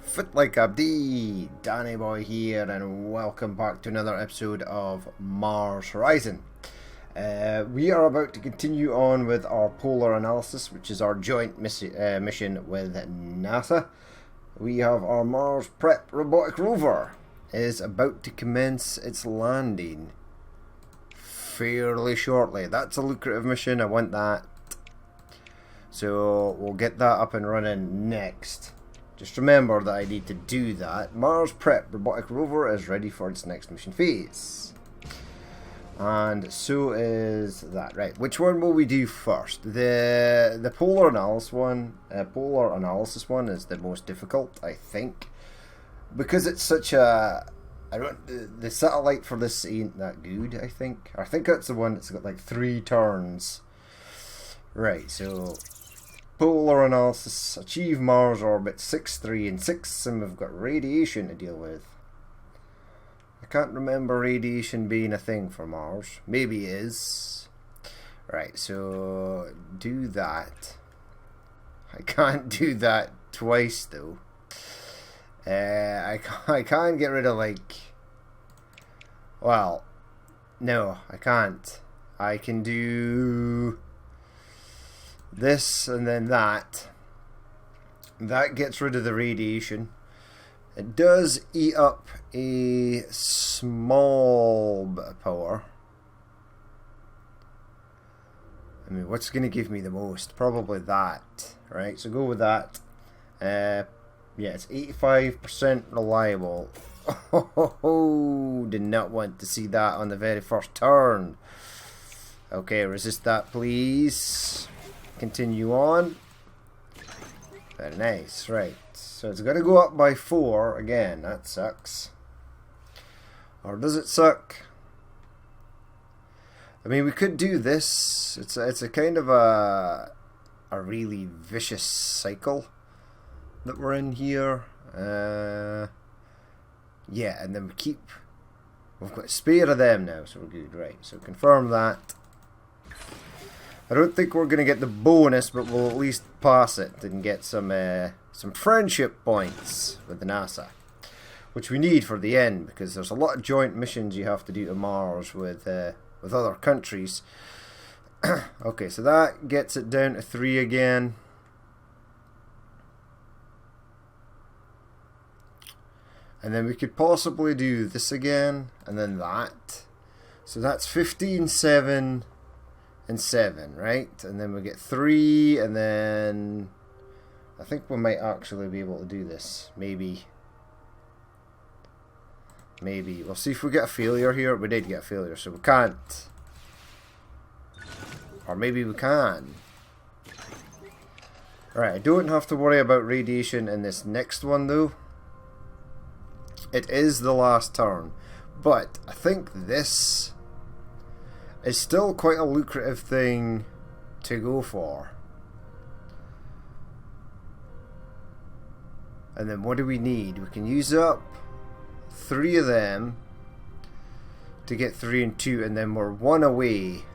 Fit like Abdi, Danny Boy here, and welcome back to another episode of Mars Horizon. We are about to continue on with our polar analysis, which is our joint mission with NASA. We have our Mars Prep robotic rover is about to commence its landing fairly shortly. That's a lucrative mission. I want that, so we'll get that up and running next. Just remember that I need to do that. Mars Prep robotic rover is ready for its next mission phase. And so is that. Right, which one will we do first? The polar analysis one is the most difficult, I think. Because it's such a... the satellite for this ain't that good, I think. I think that's the one that's got like 3 turns. Right, so... Polar analysis, achieve Mars orbit 6, 3, and 6, and we've got radiation to deal with. I can't remember radiation being a thing for Mars. Maybe it is. Right, so do that. I can't do that twice though. I can't get rid of like... Well, no, I can't. I can do... this and then that. That gets rid of the radiation. It does eat up a small bit of power. I mean, what's going to give me the most? Probably that, right? So go with that. Yeah, it's 85% reliable. Oh, did not want to see that on the very first turn. Okay, resist that, please. Continue on. Very nice, right. So it's going to go up by 4 again. That sucks. Or does it suck? I mean, we could do this. It's a kind of a really vicious cycle that we're in here. Yeah, and then we've got a spare of them now, so we're good, right. So confirm that. I don't think we're going to get the bonus, but we'll at least pass it and get some friendship points with the NASA, which we need for the end, because there's a lot of joint missions you have to do to Mars with other countries. Okay, so that gets it down to 3 again. And then we could possibly do this again, and then that. So that's 15, 7... and 7, right? And then we get 3, and then I think we might actually be able to do this. Maybe. We'll see if we get a failure here. We did get a failure, so we can't. Or maybe we can. Alright, I don't have to worry about radiation in this next one though. It is the last turn. But I think this... it's still quite a lucrative thing to go for. And then what do we need? We can use up 3 of them to get 3 and 2, and then we're 1 away.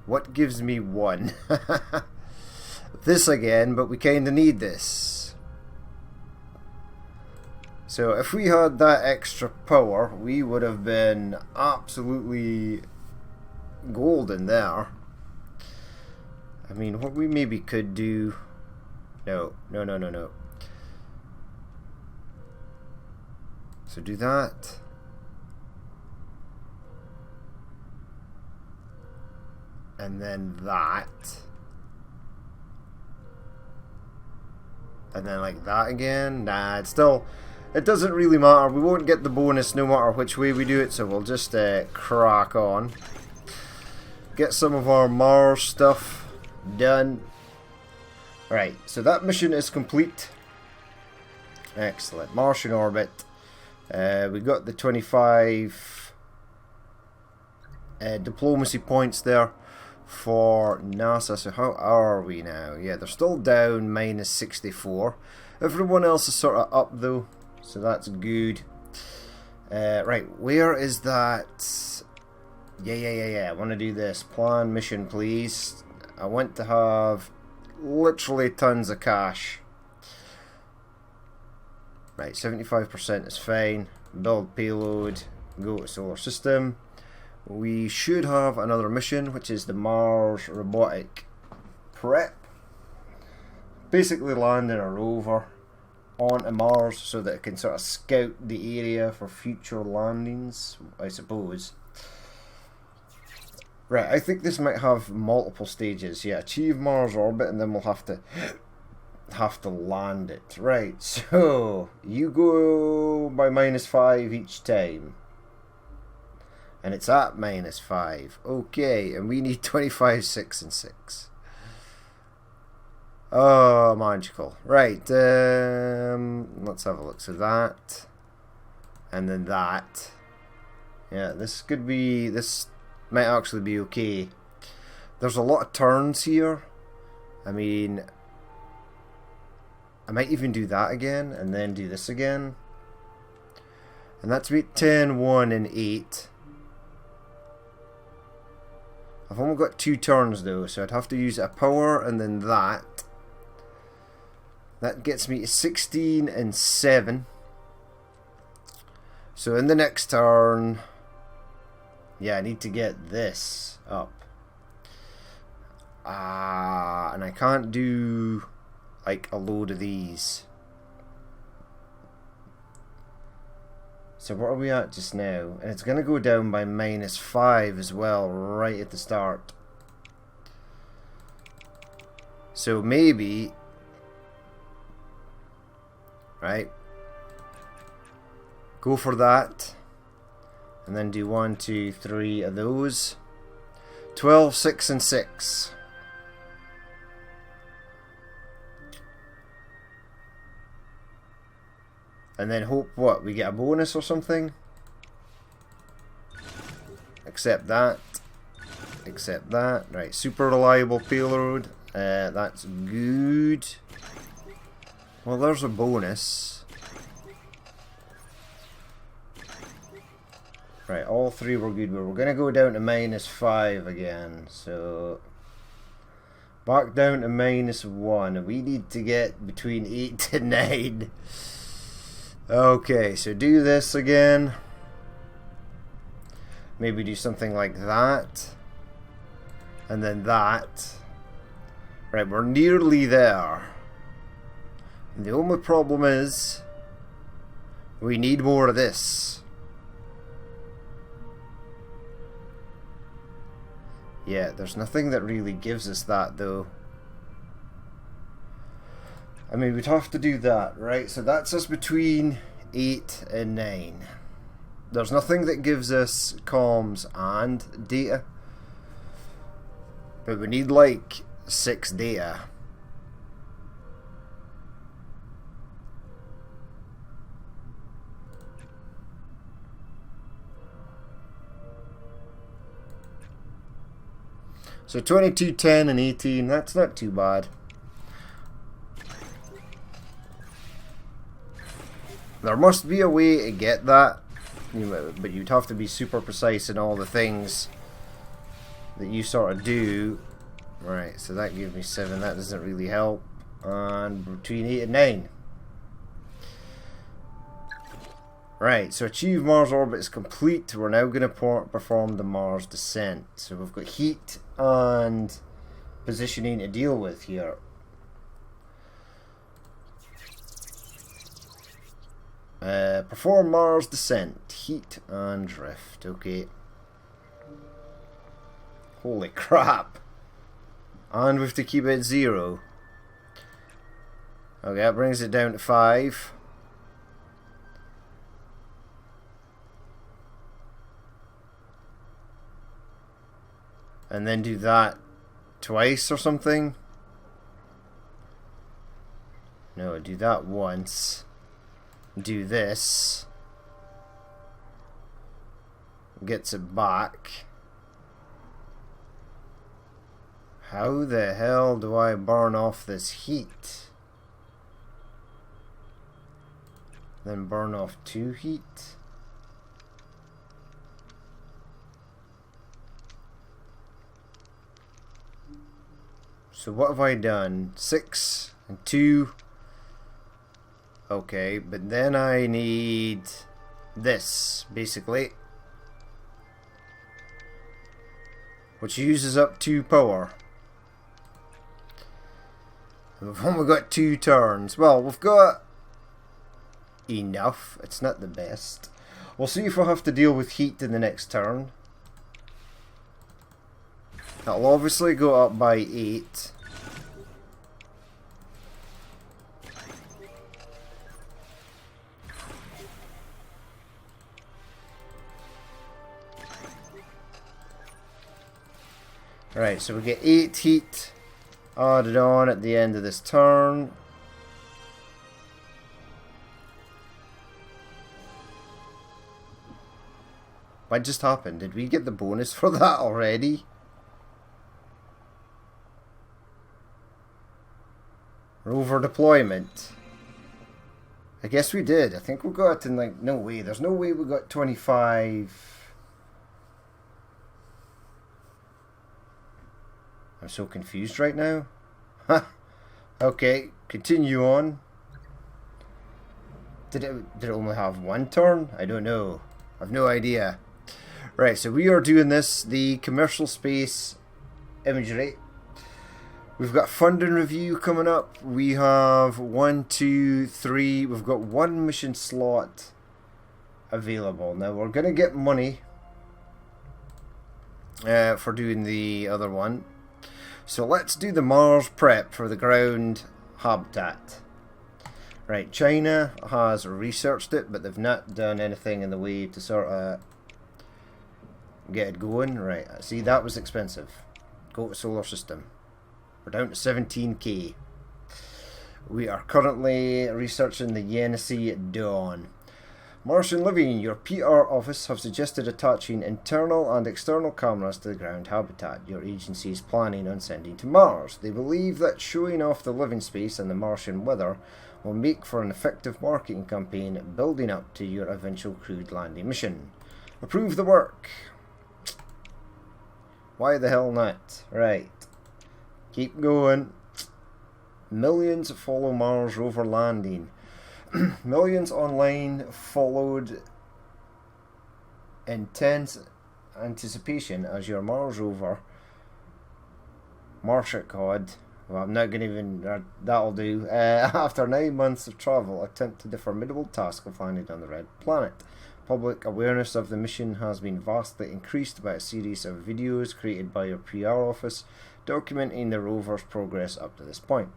What gives me 1? This again, but we kinda need this. So if we had that extra power, we would have been absolutely golden there. I mean, what we maybe could do... No. So do that. And then that. And then like that again. Nah, it's still... it doesn't really matter. We won't get the bonus no matter which way we do it, so we'll just crack on. Get some of our Mars stuff done. Right, so that mission is complete. Excellent. Martian orbit. We got the 25 diplomacy points there for NASA. So how are we now? Yeah, they're still down minus 64. Everyone else is sort of up though. So that's good. Right, where is that? Yeah. I want to do this. Plan mission, please. I want to have literally tons of cash Right, 75% is fine. Build payload, go to solar system. We should have another mission, which is the Mars robotic prep. Basically landing a rover onto Mars so that it can sort of scout the area for future landings, I suppose. Right, I think this might have multiple stages. Yeah, achieve Mars orbit, and then we'll have to land it. Right, so you go by -5 each time. And it's at -5. Okay, and we need 25, 6, and 6. Oh, magical. Right, let's have a look. So that, and then that. Yeah, this might actually be okay. There's a lot of turns here. I mean, I might even do that again, and then do this again. And that's about 10, 1, and 8. I've only got 2 turns though, so I'd have to use a power and then that. That gets me to 16 and 7. So in the next turn, yeah, I need to get this up. And I can't do like a load of these. So what are we at just now? And it's going to go down by -5 as well, right at the start. So maybe, right, go for that. And then do 1, 2, 3 of those. 12, 6, and 6. And then hope what? We get a bonus or something? Accept that. Accept that. Right, super reliable payload. That's good. Well, there's a bonus. Right, all 3 were good, but we're going to go down to -5 again. So, back down to -1. We need to get between 8 to 9. Okay, so do this again. Maybe do something like that. And then that. Right, we're nearly there. And the only problem is we need more of this. Yeah, there's nothing that really gives us that though. I mean, we'd have to do that, right? So that's us between 8 and 9. There's nothing that gives us comms and data. But we need like 6 data. So 22, 10, and 18, that's not too bad. There must be a way to get that, but you'd have to be super precise in all the things that you sort of do. Right, so that gives me 7, that doesn't really help. And between 8 and 9. Right, so achieve Mars orbit is complete. We're now going to perform the Mars descent. So we've got heat and positioning to deal with here. Perform Mars descent, heat and drift. Okay. Holy crap! And we have to keep it 0. Okay, that brings it down to 5. And then do that twice or something. No, do that once. Do this. Gets it back. How the hell do I burn off this heat? Then burn off 2 heat? So what have I done? 6 and 2. Okay, but then I need this, basically, which uses up 2 power. We've only got 2 turns. Well, we've got enough. It's not the best. We'll see if we'll have to deal with heat in the next turn. That'll obviously go up by 8. Right, so we get 8 heat added on at the end of this turn. What just happened? Did we get the bonus for that already? Rover deployment. I guess we did. I think we got it in like... No way. There's no way we got 25... I'm so confused right now. Huh. Okay, continue on. Did it only have 1 turn? I don't know. I've no idea. Right, so we are doing this, the commercial space imagery. We've got funding review coming up. We have 1, 2, 3. We've got 1 mission slot available. Now we're going to get money for doing the other one. So let's do the Mars prep for the ground habitat. Right, China has researched it, but they've not done anything in the way to sort of get it going. Right, see, that was expensive. Go to solar system. We're down to 17k. We are currently researching the Yenisei Dawn. Martian Living, your PR office have suggested attaching internal and external cameras to the ground habitat your agency is planning on sending to Mars. They believe that showing off the living space and the Martian weather will make for an effective marketing campaign building up to your eventual crewed landing mission. Approve the work. Why the hell not? Right. Keep going. Millions follow Mars rover landing. Millions online followed intense anticipation as your Mars rover, Marshakod, well, I'm not going to even, that'll do, after 9 months of travel, attempted the formidable task of landing on the red planet. Public awareness of the mission has been vastly increased by a series of videos created by your PR office documenting the rover's progress up to this point.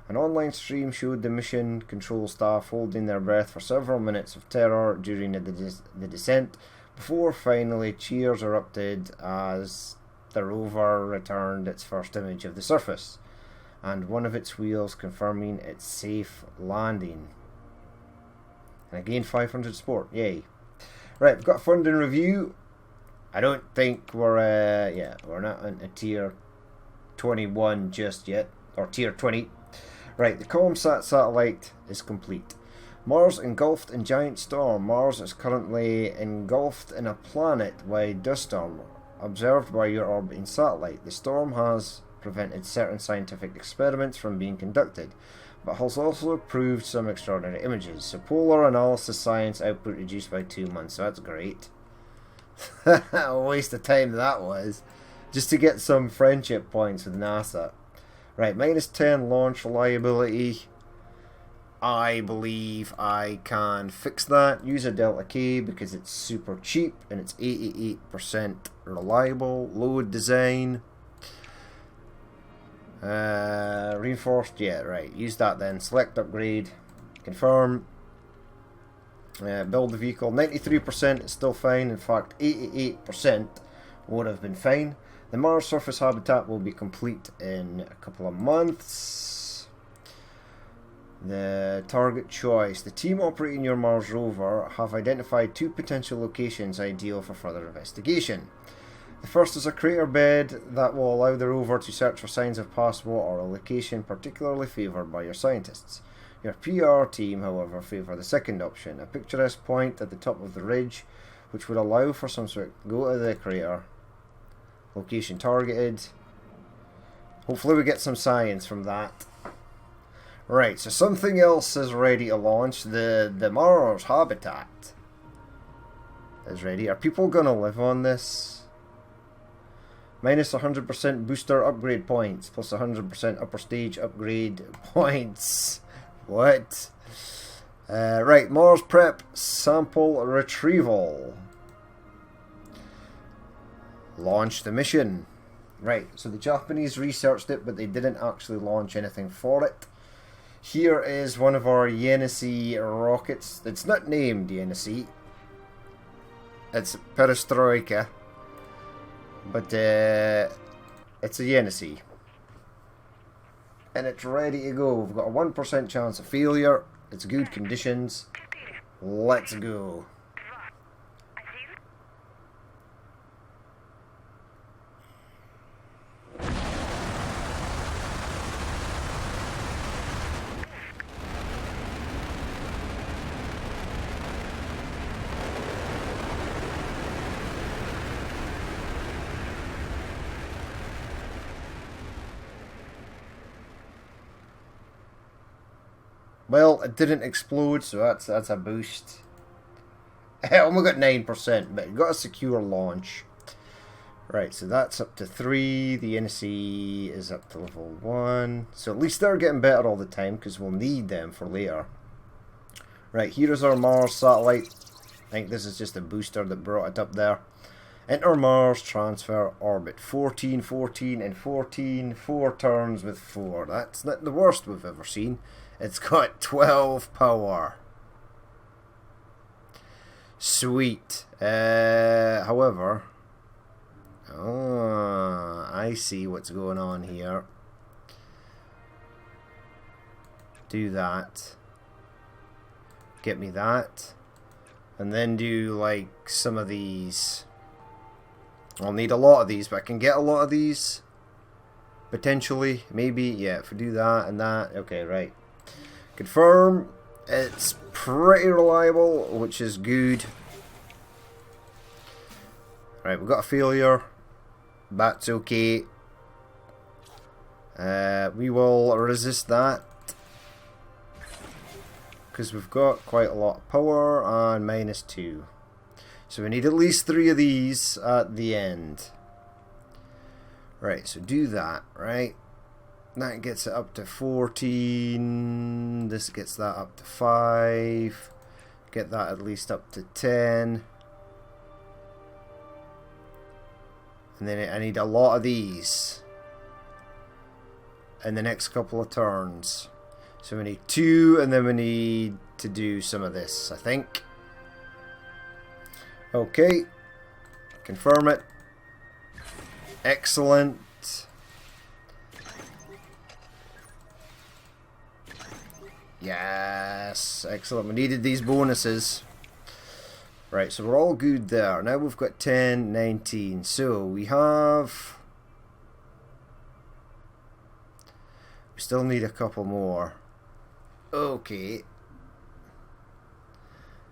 An online stream showed the mission control staff holding their breath for several minutes of terror during the descent, before finally cheers erupted as the rover returned its first image of the surface, and one of its wheels confirming its safe landing. And again, 500 support, yay. Right, we've got funding review. I don't think we're not on a tier 21 just yet, or tier 20. Right, the ComSat satellite is complete. Mars engulfed in giant storm. Mars is currently engulfed in a planet-wide dust storm, observed by your orbiting satellite. The storm has prevented certain scientific experiments from being conducted, but has also proved some extraordinary images. So polar analysis science output reduced by 2 months, so that's great. A waste of time that was, just to get some friendship points with NASA. Right, -10 launch reliability. I believe I can fix that. Use a Delta K because it's super cheap and it's 88% reliable. Load design. Reinforced, yeah, right. Use that then. Select upgrade. Confirm. Build the vehicle. 93% is still fine. In fact, 88% would have been fine. The Mars surface habitat will be complete in a couple of months. The target choice. The team operating your Mars rover have identified 2 potential locations ideal for further investigation. The first is a crater bed that will allow the rover to search for signs of past water, or a location particularly favoured by your scientists. Your PR team, however, favour the second option, a picturesque point at the top of the ridge, which would allow for some sort of go to the crater. Location targeted. Hopefully we get some science from that. Right, so something else is ready to launch. The Mars habitat is ready. Are people gonna live on this? Minus 100% booster upgrade points, plus 100% upper stage upgrade points. What? Right, Mars prep sample retrieval. Launch the mission. Right, so the Japanese researched it, but they didn't actually launch anything for it. Here is one of our Yenisei rockets. It's not named Yenisei. It's Perestroika. But it's a Yenisei. And it's ready to go. We've got a 1% chance of failure. It's good conditions. Let's go. Well, it didn't explode, so that's a boost. It only got 9%, but it got a secure launch. Right, so that's up to 3. The NSC is up to level 1. So at least they're getting better all the time, because we'll need them for later. Right, here is our Mars satellite. I think this is just a booster that brought it up there. Enter Mars transfer orbit. 14, 14, and 14. 4 turns with 4. That's not the worst we've ever seen. It's got 12 power. Sweet. However, I see what's going on here. Do that. Get me that. And then do like some of these. I'll need a lot of these, but I can get a lot of these. Potentially. Maybe. Yeah, if we do that and that. Okay, right. Confirm. It's pretty reliable, which is good. Right, we've got a failure. That's okay. We will resist that. Because we've got quite a lot of power and -2. So we need at least 3 of these at the end. Right, so do that, right? That gets it up to 14. This gets that up to 5. Get that at least up to 10. And then I need a lot of these in the next couple of turns. So we need 2, and then we need to do some of this, I think. Okay. Confirm it. Excellent. Yes, excellent. We needed these bonuses. Right, so we're all good there. Now we've got 10, 19. So we have... We still need a couple more. Okay.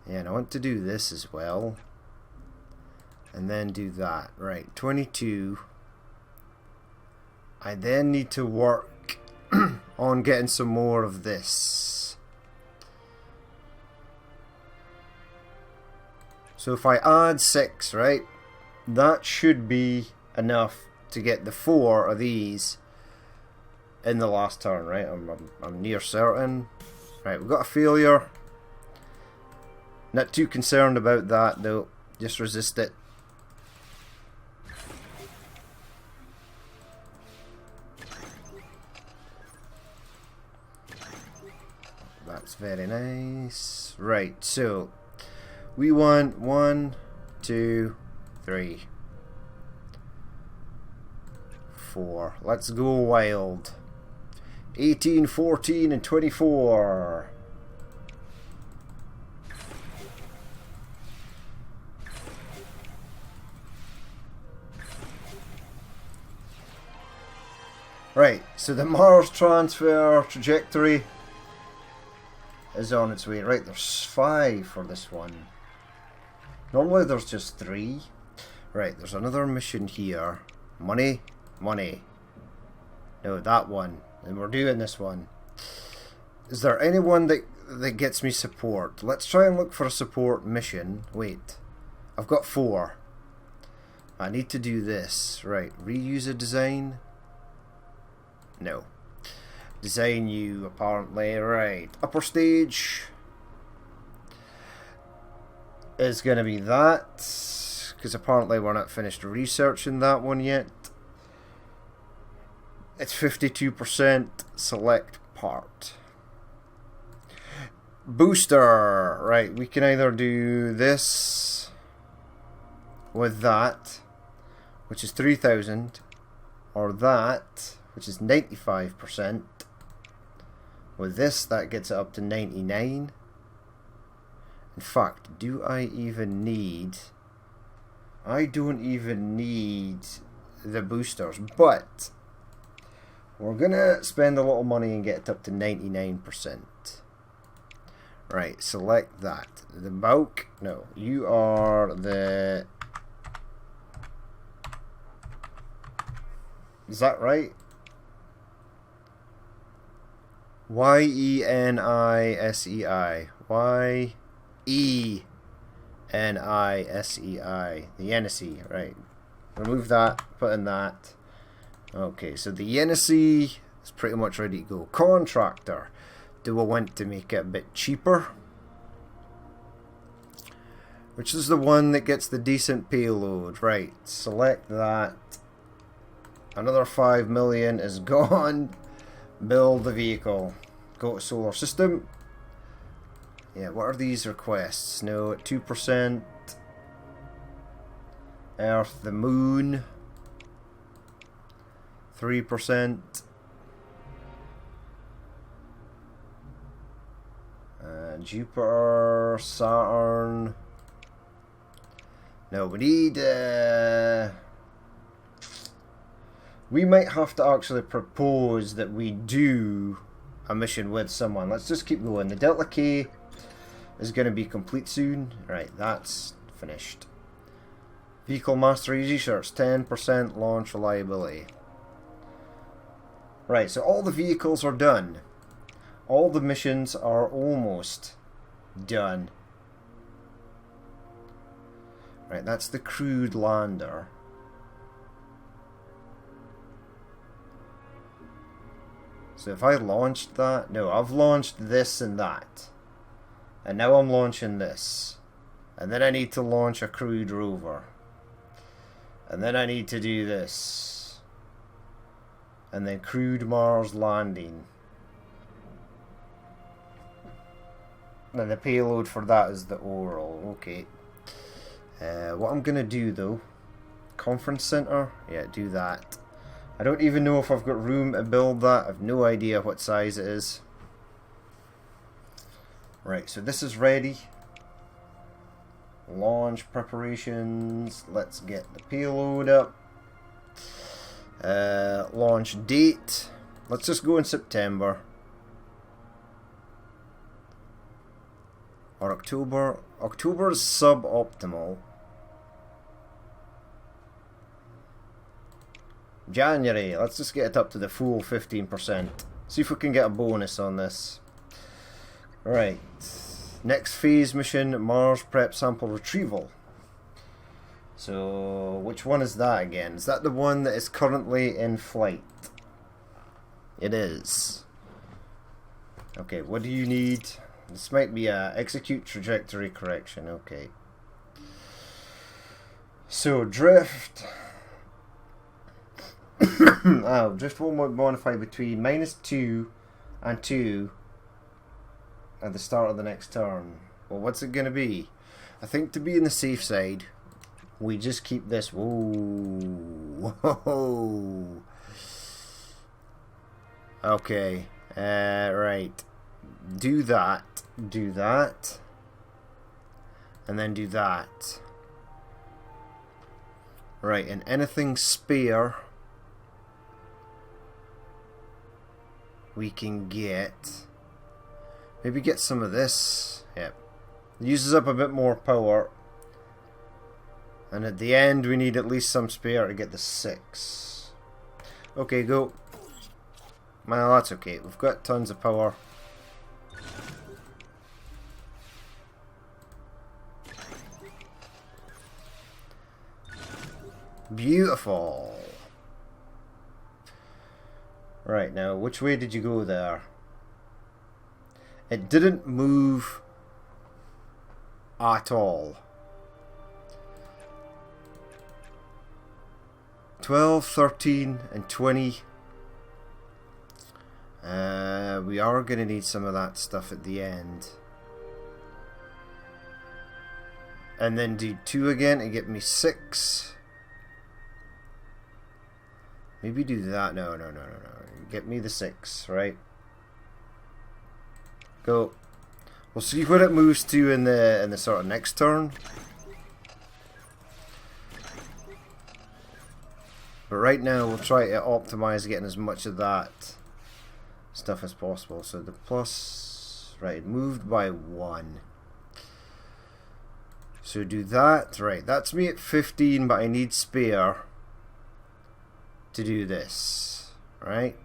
Yeah, and I want to do this as well. And then do that. Right, 22. I then need to work on getting some more of this. So if I add 6, right, that should be enough to get the 4 of these in the last turn, right? I'm near certain. Right, we've got a failure. Not too concerned about that though. Just resist it. That's very nice. Right, so we want 1, 2, 3, 4. Let's go wild. 18, 14, and 24. Right, so the Mars transfer trajectory is on its way. Right, there's 5 for this one. Normally there's just 3. Right, there's another mission here. Money, money. No, that one. And we're doing this one. Is there anyone that gets me support? Let's try and look for a support mission. Wait. I've got 4. I need to do this. Right. Reuse a design? No. Design you, apparently. Right. Upper stage is going to be that. Because apparently we're not finished researching that one yet. It's 52%. Select part. Booster. Right. We can either do this with that, which is 3,000, or that, which is 95%. With this, that gets it up to 99. In fact, do I even need... I don't even need the boosters, but we're gonna spend a little money and get it up to 99%. Right, select that. The bulk? No, you are the... Is that right? Y-E-N-I-S-E-I. Y-E-N-I-S-E-I. The Yenisei, right. Remove that, put in that. Okay, so the Yenisei is pretty much ready to go. Contractor. Do I want to make it a bit cheaper? Which is the one that gets the decent payload? Right, select that. Another 5 million is gone. Build the vehicle. Go to solar system. Yeah, what are these requests? No, 2%. Earth, the moon. 3%. Jupiter, Saturn. No, we need... we might have to actually propose that we do a mission with someone. Let's just keep going. The Delta K is going to be complete soon. Right, that's finished. Vehicle Mastery Research, 10% launch reliability. Right, so all the vehicles are done. All the missions are almost done. Right, that's the crewed lander. So if I launched that... No, I've launched this and that. And now I'm launching this. And then I need to launch a crewed rover. And then I need to do this. And then crewed Mars landing. Now the payload for that is the oral. Okay. What I'm going to do though... Conference center? Yeah, do that. I don't even know if I've got room to build that. I've no idea what size it is. Right, so this is ready. Launch preparations. Let's get the payload up. Launch date. Let's just go in September. Or October. October is suboptimal. January, let's just get it up to the full 15%. See if we can get a bonus on this. Right. Next phase mission, Mars Prep Sample Retrieval. So, which one is that again? Is that the one that is currently in flight? It is. Okay, what do you need? This might be a execute trajectory correction. Okay. So, drift... oh, drift will modify between -2 and 2 at the start of the next turn. Well, what's it going to be? I think to be on the safe side, we just keep this. Whoa. Whoa. Okay. Right. Do that. Do that. And then do that. Right, and anything spare... we can get... maybe get some of this. Yep. Uses up a bit more power. And at the end we need at least some spare to get the 6. Okay, go. Well, that's okay. We've got tons of power. Beautiful. Right, now, which way did you go there? It didn't move at all. 12, 13, and 20. We are going to need some of that stuff at the end. And then do 2 again to get me 6. Maybe do that. No. Get me the 6, right? Go. We'll see what it moves to in the sort of next turn. But right now we'll try to optimize getting as much of that stuff as possible. So the plus, right, moved by 1. So do that. Right, that's me at 15, but I need spare to do this. Right?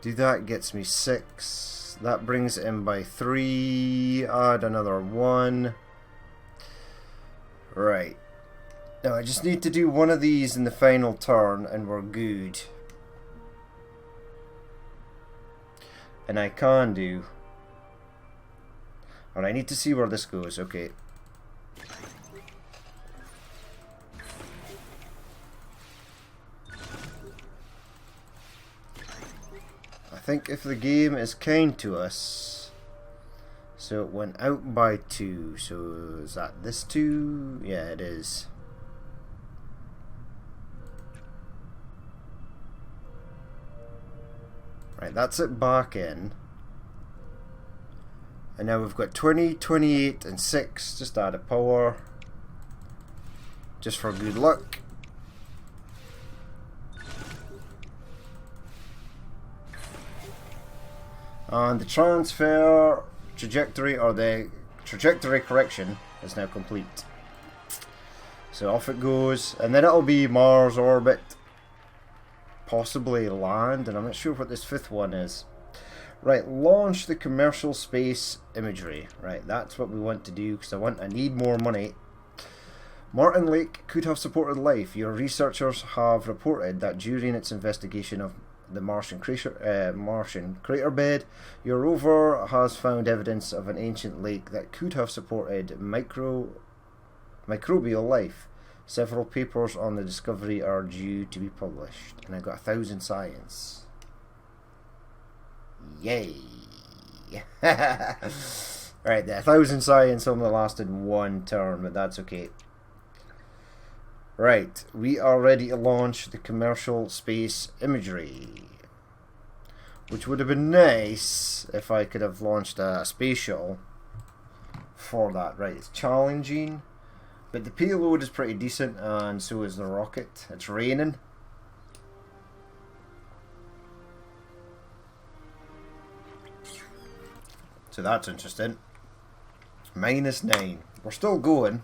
Do that, gets me 6. That brings it in by 3. Add another 1. Right. Now I just need to do one of these in the final turn and we're good. And I can do. Alright, I need to see where this goes. Okay. I think if the game is kind to us. So it went out by 2. So is that this 2? Yeah, it is. Right, that's it back in. And now we've got 20, 28, and 6. Just add a power. Just for good luck. And the transfer trajectory, or the trajectory correction, is now complete. So off it goes. And then it'll be Mars orbit. Possibly land, and I'm not sure what this 5th one is. Right, launch the commercial space imagery. Right, that's what we want to do because I need more money. Martin Lake could have supported life. Your researchers have reported that during its investigation of the Martian crater bed, your rover has found evidence of an ancient lake that could have supported microbial life. Several papers on the discovery are due to be published. And I got 1,000 science. Yay! Right, the 1,000 science only lasted 1 turn, but that's okay. Right, we are ready to launch the commercial space imagery. Which would have been nice if I could have launched a space shuttle for that. Right, it's challenging. But the payload is pretty decent, and so is the rocket. It's raining. So that's interesting. -9. We're still going.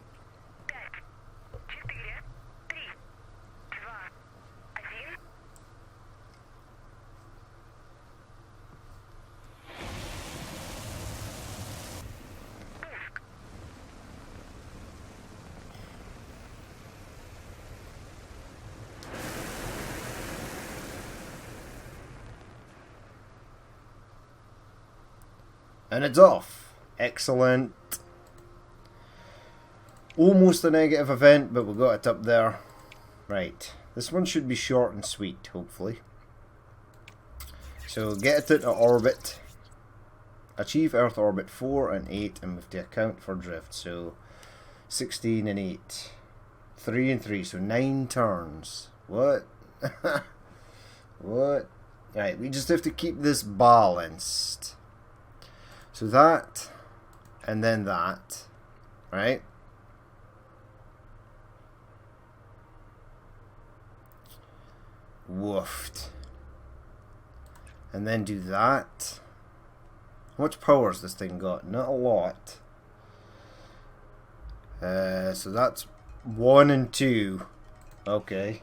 And it's off. Excellent. Almost a negative event, but we got it up there. Right. This one should be short and sweet, hopefully. So get it into orbit. Achieve Earth orbit 4 and 8 and we have to account for drift. So 16 and 8. 3 and 3. So 9 turns. What? What? Right, we just have to keep this balanced. So that, and then that, right? Woofed. And then do that. How much power has this thing got? Not a lot. So that's 1 and 2. Okay.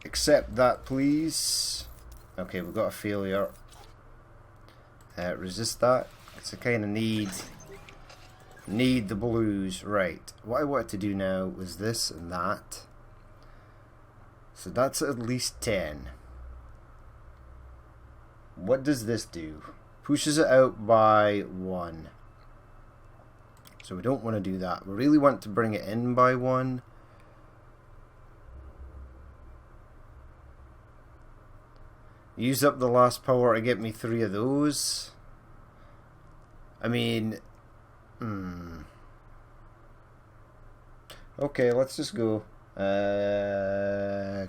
Accept that, please. Okay, we've got a failure. Resist that. It's a kind of need the blues. Right. What I wanted to do now was this and that. So that's at least 10. What does this do? Pushes it out by 1. So we don't want to do that. We really want to bring it in by 1. Use up the last power to get me 3 of those. I mean... Okay, let's just go.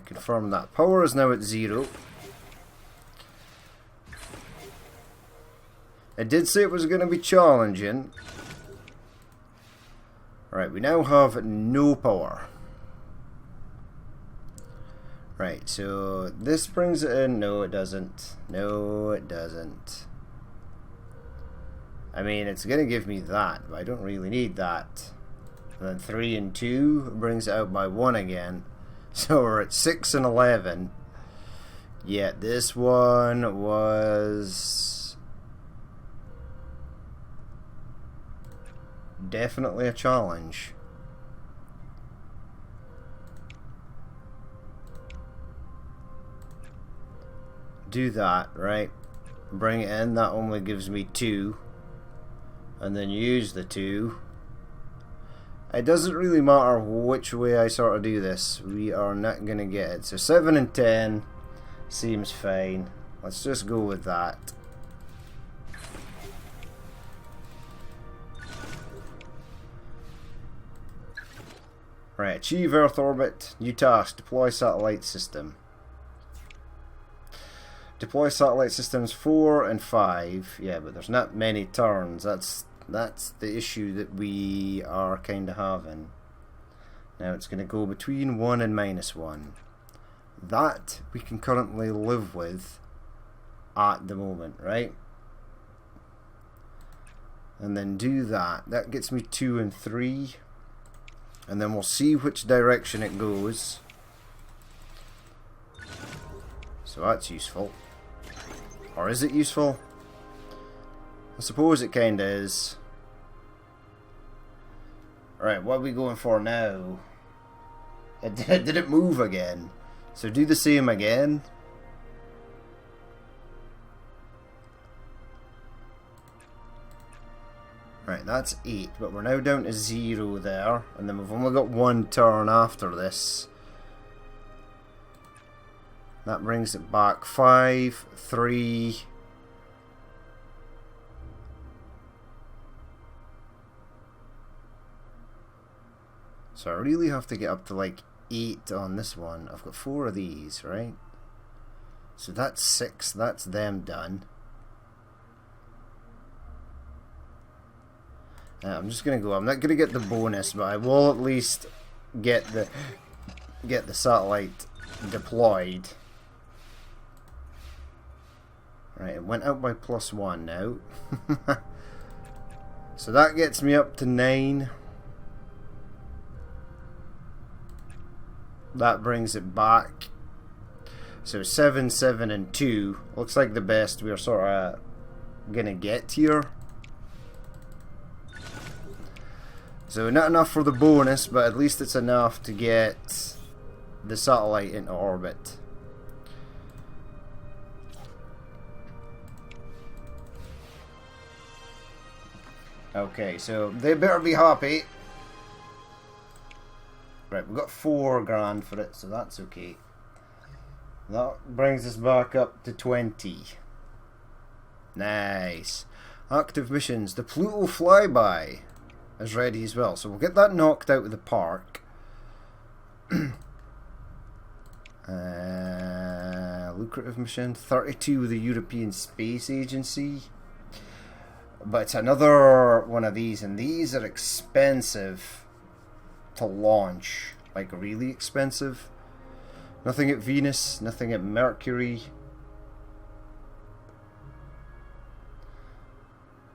Confirm that. Power is now at 0. I did say it was going to be challenging. Right, we now have no power. Right, so this brings it in. No, it doesn't. No, it doesn't. I mean, it's going to give me that, but I don't really need that. And then 3 and 2 brings it out by 1 again. So we're at 6 and 11. Yeah, this one was definitely a challenge. Do that, right? Bring it in, that only gives me 2. And then use the 2. It doesn't really matter which way I sort of do this. We are not going to get it. So 7 and 10 seems fine. Let's just go with that. Right, achieve Earth orbit. New task, deploy satellite system. Deploy satellite systems 4 and 5. Yeah, but there's not many turns. That's the issue that we are kind of having. Now it's going to go between 1 and -1. That we can currently live with at the moment, right? And then do that. That gets me 2 and 3. And then we'll see which direction it goes. So that's useful. Or is it useful? I suppose it kinda is. Right, what are we going for now? Did it move again? So do the same again. Right, that's 8, but we're now down to 0 there. And then we've only got 1 turn after this. That brings it back 5, 3. So I really have to get up to like 8 on this one. I've got 4 of these, right? So that's 6. That's them done. I'm just gonna go. I'm not gonna get the bonus, but I will at least get the satellite deployed. Right, it went out by +1 now. So that gets me up to 9. That brings it back. So 7, 7, and 2. Looks like the best we're sort of gonna get here. So not enough for the bonus, but at least it's enough to get the satellite into orbit. Okay, so they better be happy. Right, we've got 4 grand for it, so that's okay. That brings us back up to 20. Nice. Active missions. The Pluto flyby is ready as well, so we'll get that knocked out of the park. Lucrative mission. 32 with the European Space Agency. But it's another one of these, and these are expensive to launch. Like, really expensive. Nothing at Venus, nothing at Mercury.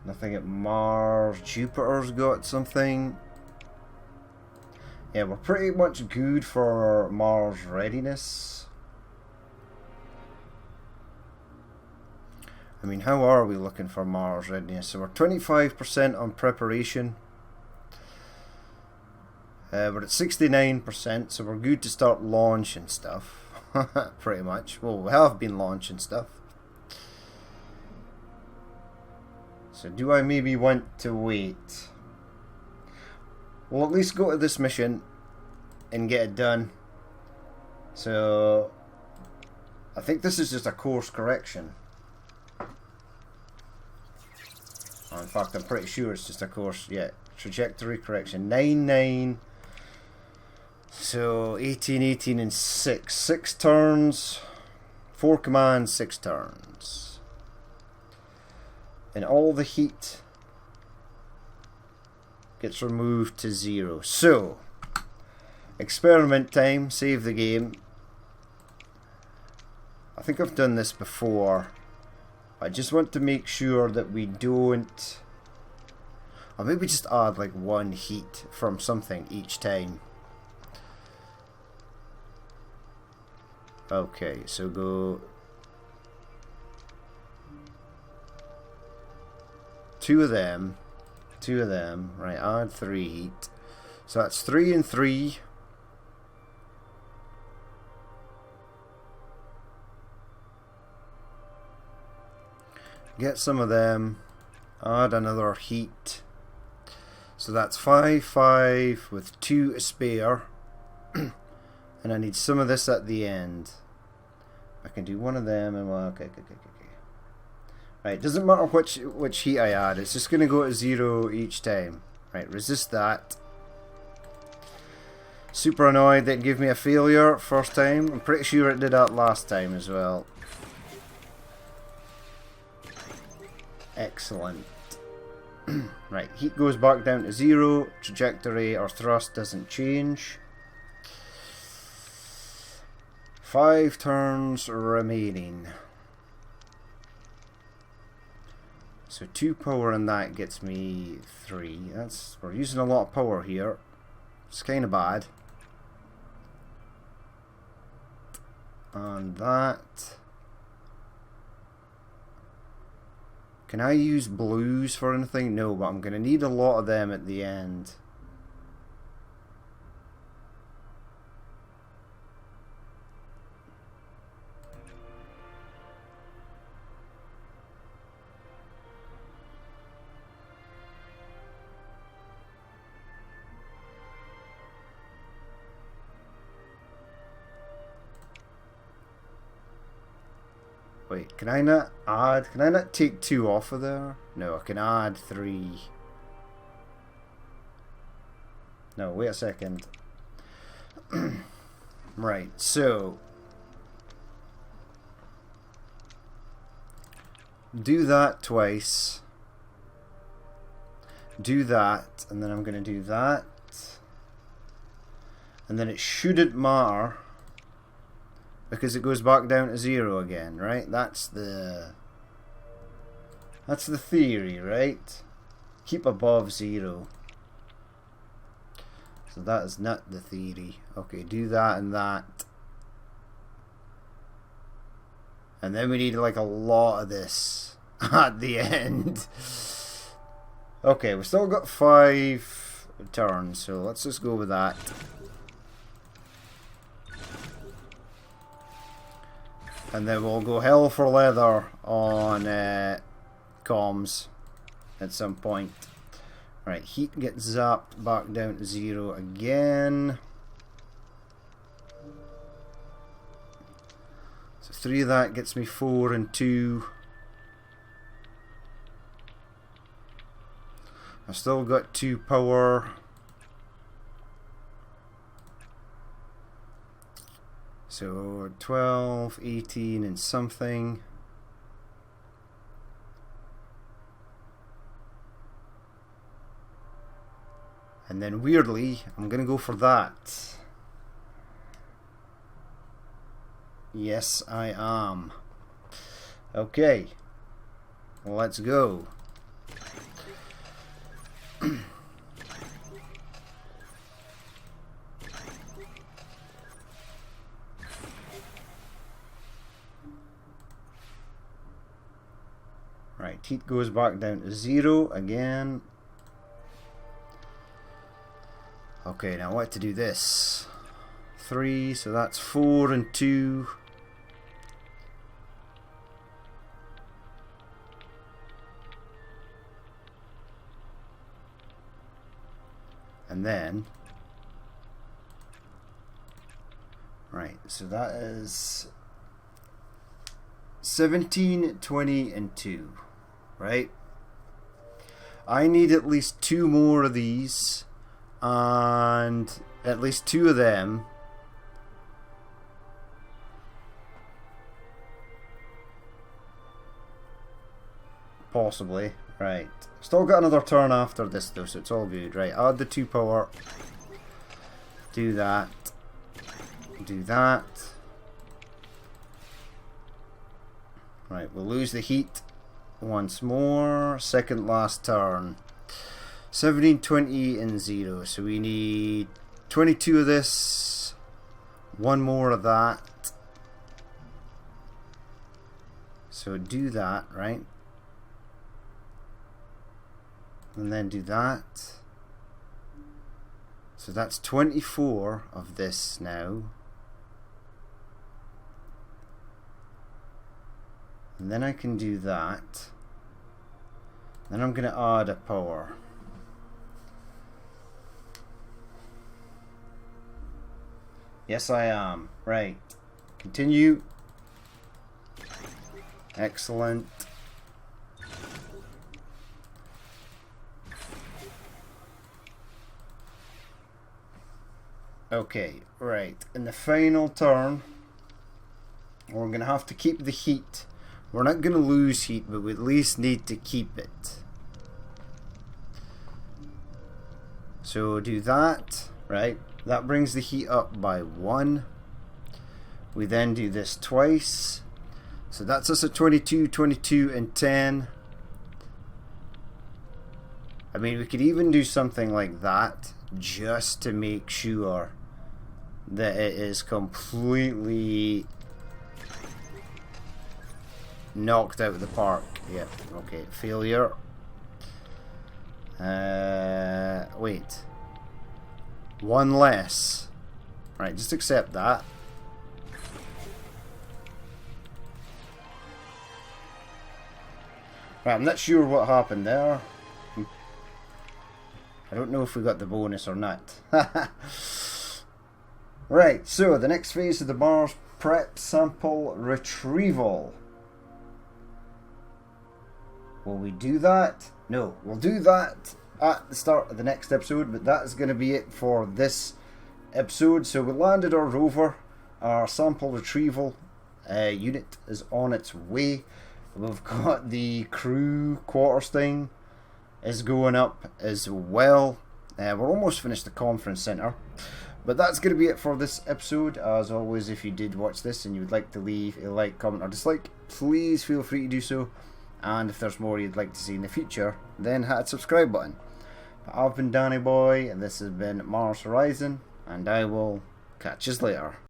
Nothing at Mars. Jupiter's got something. Yeah, we're pretty much good for Mars readiness. I mean, how are we looking for Mars readiness? So we're 25% on preparation. We're at 69%, so we're good to start launching stuff. Pretty much. Well, we have been launching stuff. So do I maybe want to wait? We'll at least go to this mission and get it done. So I think this is just a course correction. Oh, in fact, I'm pretty sure it's just a course. Yeah, trajectory correction. 9, so 18, 18 and 6. 6 turns. 4 commands, 6 turns. And all the heat gets removed to 0. So, experiment time. Save the game. I think I've done this before. I just want to make sure that we don't... Or maybe just add like 1 heat from something each time. Okay, so go... 2 of them. 2 of them. Right, add 3 heat. So that's 3 and 3. Get some of them. Add another heat. So that's 5, 5 with 2 to spare. And I need some of this at the end. I can do 1 of them and well, okay. Right, doesn't matter which heat I add, it's just gonna go to 0 each time. Right, resist that. Super annoyed that it gave me a failure first time. I'm pretty sure it did that last time as well. Excellent. Right, heat goes back down to 0. Trajectory or thrust doesn't change. 5 turns remaining. So 2 power in that gets me 3. We're using a lot of power here. It's kind of bad. And that. Can I use blues for anything? No, but I'm going to need a lot of them at the end. Wait, can I not add? Can I not take 2 off of there? No, I can add 3. No, wait a second. Right, so do that twice. Do that, and then I'm going to do that. And then it shouldn't matter. Because it goes back down to 0 again, right? That's the theory, right? Keep above 0. So that is not the theory. Okay, do that and that. And then we need like a lot of this at the end. Okay, we've still got 5 turns, so let's just go with that. And then we'll go hell for leather on comms at some point. Right, heat gets zapped back down to 0 again. So 3 of that gets me 4 and 2. I've still got 2 power. So 12, 18 and something. And then weirdly, I'm going to go for that. Yes, I am. Okay. Let's go. Right, heat goes back down to 0 again. Okay, now I want to do this. 3, so that's 4 and 2. And then, right, so that is 17, 20, and 2, right? I need at least 2 more of these, and at least 2 of them. Possibly, right. Still got another turn after this though, so it's all good. Right, add the 2 power. Do that. Do that. Right, we'll lose the heat once more. Second last turn. 17, 20, and 0. So we need 22 of this. 1 more of that. So do that, right? And then do that. So that's 24 of this now. And then I can do that. Then I'm going to add a power. Yes, I am. Right. Continue. Excellent. Okay, right. In the final turn, we're going to have to keep the heat. We're not going to lose heat, but we at least need to keep it. So do that, right? That brings the heat up by 1. We then do this twice. So that's us at 22, 22, and 10. I mean, we could even do something like that just to make sure that it is completely knocked out of the park. Yep, okay, failure. Wait. 1 less. Right, just accept that. Right, I'm not sure what happened there. I don't know if we got the bonus or not. Right, so the next phase of the Mars prep sample retrieval. Will we do that? No, we'll do that at the start of the next episode, but that is going to be it for this episode. So we landed our rover. Our sample retrieval unit is on its way. We've got the crew quarters thing is going up as well. We're almost finished the conference center. But that's going to be it for this episode. As always, if you did watch this and you would like to leave a like, comment or dislike, please feel free to do so. And if there's more you'd like to see in the future, then hit that subscribe button. But I've been Danny Boy, and this has been Mars Horizon, and I will catch you later.